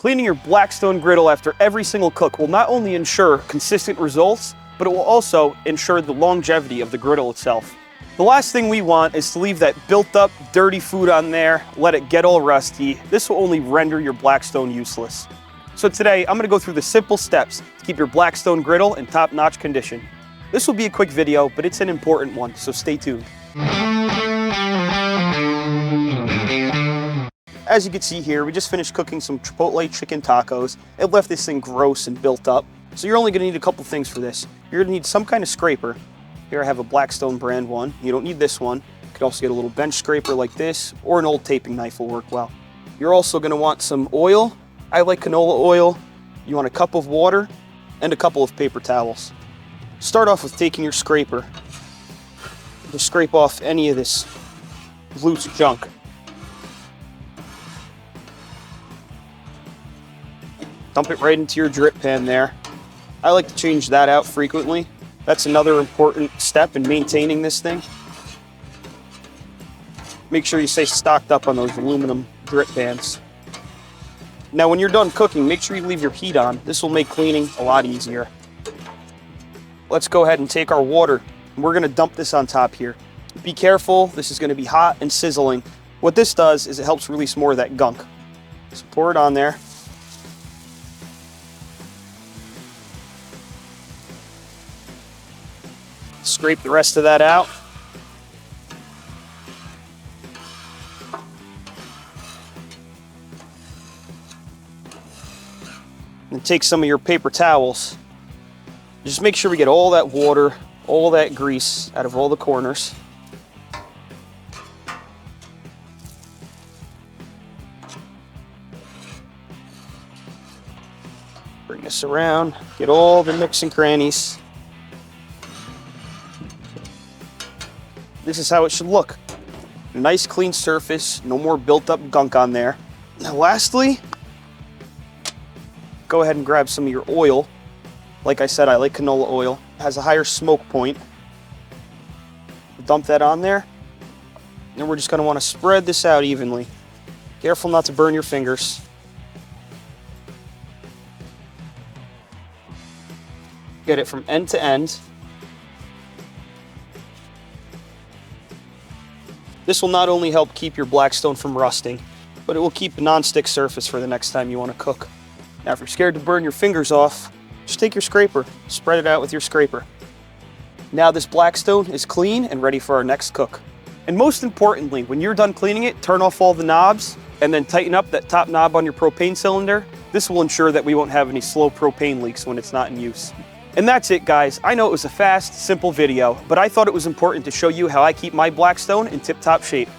Cleaning your Blackstone griddle after every single cook will not only ensure consistent results, but it will also ensure the longevity of the griddle itself. The last thing we want is to leave that built up, dirty food on there, let it get all rusty. This will only render your Blackstone useless. So today, I'm gonna go through the simple steps to keep your Blackstone griddle in top-notch condition. This will be a quick video, but it's an important one, so stay tuned. As you can see here, we just finished cooking some Chipotle chicken tacos. It left this thing gross and built up. So you're only gonna need a couple things for this. You're gonna need some kind of scraper. Here I have a Blackstone brand one. You don't need this one. You could also get a little bench scraper like this, or an old taping knife will work well. You're also gonna want some oil. I like canola oil. You want a cup of water and a couple of paper towels. Start off with taking your scraper. Just scrape off any of this loose junk. Dump it right into your drip pan there. I like to change that out frequently. That's another important step in maintaining this thing. Make sure you stay stocked up on those aluminum drip pans. Now when you're done cooking, make sure you leave your heat on. This will make cleaning a lot easier. Let's go ahead and take our water. We're gonna dump this on top here. Be careful, this is gonna be hot and sizzling. What this does is it helps release more of that gunk. So pour it on there. Scrape the rest of that out. And take some of your paper towels. Just make sure we get all that water, all that grease out of all the corners. Bring this around, get all the nooks and crannies. This is how it should look. A nice clean surface, no more built up gunk on there. Now lastly, go ahead and grab some of your oil. Like I said, I like canola oil. It has a higher smoke point. Dump that on there. And we're just gonna wanna spread this out evenly. Careful not to burn your fingers. Get it from end to end. This will not only help keep your Blackstone from rusting, but it will keep a non-stick surface for the next time you want to cook. Now, if you're scared to burn your fingers off, just take your scraper, spread it out with your scraper. Now this Blackstone is clean and ready for our next cook. And most importantly, when you're done cleaning it, turn off all the knobs and then tighten up that top knob on your propane cylinder. This will ensure that we won't have any slow propane leaks when it's not in use. And that's it, guys. I know it was a fast, simple video, but I thought it was important to show you how I keep my Blackstone in tip-top shape.